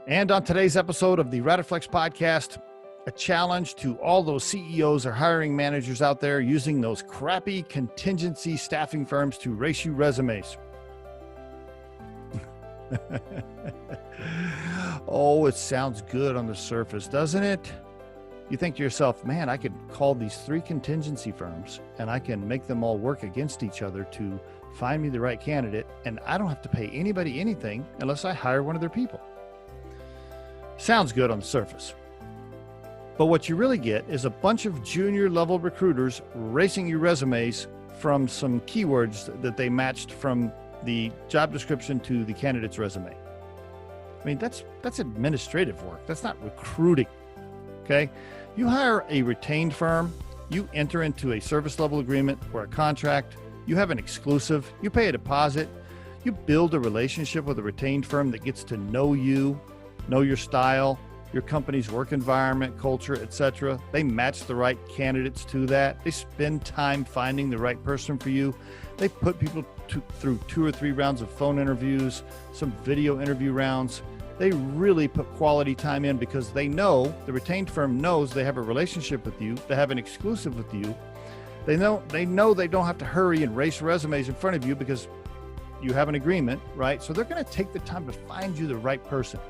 And on today's episode of the Riderflex podcast, a challenge to all those CEOs or hiring managers out there using those crappy contingency staffing firms to race you resumes. Oh, it sounds good on the surface, doesn't it? You think to yourself, man, I could call these 3 contingency firms and I can make them all work against each other to find me the right candidate, and I don't have to pay anybody anything unless I hire one of their people. Sounds good on the surface. But what you really get is a bunch of junior level recruiters racing your resumes from some keywords that they matched from the job description to the candidate's resume. I mean, that's administrative work. That's not recruiting. Okay. You hire a retained firm, you enter into a service level agreement or a contract, you have an exclusive, you pay a deposit, you build a relationship with a retained firm that gets to know you, know your style, your company's work environment, culture, etc. They match the right candidates to that. They spend time finding the right person for you. They put people through 2 or 3 rounds of phone interviews, some video interview rounds. They really put quality time in because they know, the retained firm knows they have a relationship with you, they have an exclusive with you. They know they don't have to hurry and race resumes in front of you because you have an agreement, right? So they're going to take the time to find you the right person.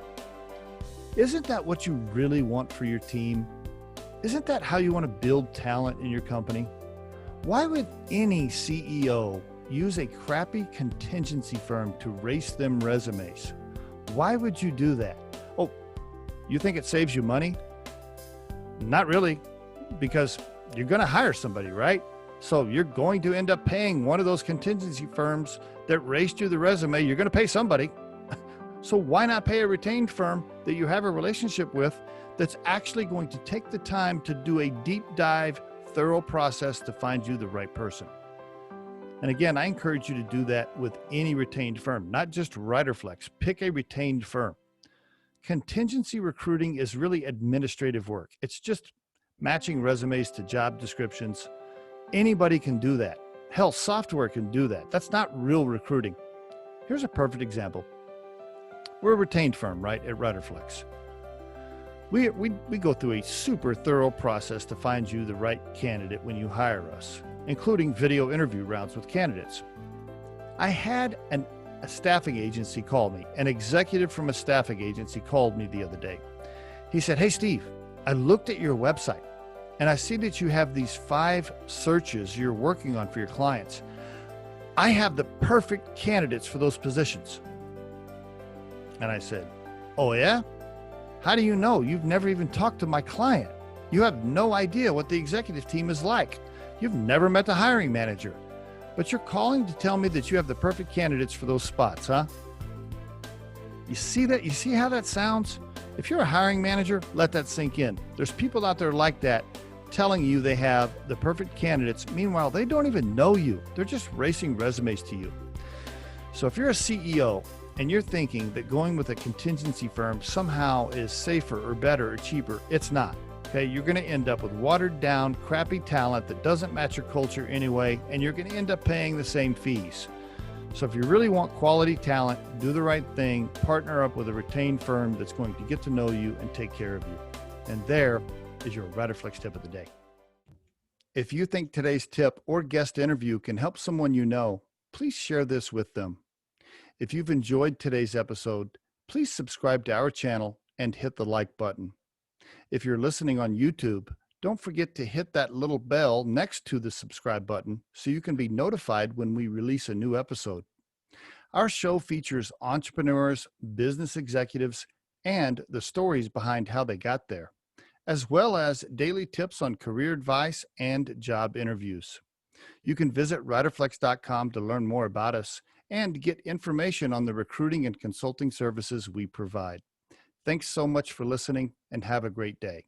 Isn't that what you really want for your team? Isn't that how you want to build talent in your company? Why would any CEO use a crappy contingency firm to race them resumes? Why would you do that? Oh, you think it saves you money? Not really, because you're going to hire somebody, right? So you're going to end up paying one of those contingency firms that raced you the resume. You're going to pay somebody. So why not pay a retained firm that you have a relationship with that's actually going to take the time to do a deep dive, thorough process to find you the right person? And again, I encourage you to do that with any retained firm, not just Riderflex. Pick a retained firm. Contingency recruiting is really administrative work. It's just matching resumes to job descriptions. Anybody can do that. Hell, software can do that. That's not real recruiting. Here's a perfect example. We're a retained firm, right, at Riderflex. We go through a super thorough process to find you the right candidate when you hire us, including video interview rounds with candidates. I had a staffing agency call me. An executive from a staffing agency called me the other day. He said, "Hey, Steve, I looked at your website and I see that you have these 5 searches you're working on for your clients. I have the perfect candidates for those positions." And I said, "Oh yeah? How do you know? You've never even talked to my client. You have no idea what the executive team is like. You've never met the hiring manager, but you're calling to tell me that you have the perfect candidates for those spots, huh?" You see that? You see how that sounds? If you're a hiring manager, let that sink in. There's people out there like that telling you they have the perfect candidates. Meanwhile, they don't even know you. They're just racing resumes to you. So if you're a CEO and you're thinking that going with a contingency firm somehow is safer or better or cheaper, it's not. Okay, you're going to end up with watered down, crappy talent that doesn't match your culture anyway, and you're going to end up paying the same fees. So if you really want quality talent, do the right thing, partner up with a retained firm that's going to get to know you and take care of you. And there is your Riderflex tip of the day. If you think today's tip or guest interview can help someone you know, please share this with them. If you've enjoyed today's episode, please subscribe to our channel and hit the like button. If you're listening on YouTube, don't forget to hit that little bell next to the subscribe button so you can be notified when we release a new episode. Our show features entrepreneurs, business executives, and the stories behind how they got there, as well as daily tips on career advice and job interviews. You can visit riderflex.com to learn more about us and get information on the recruiting and consulting services we provide. Thanks so much for listening and have a great day.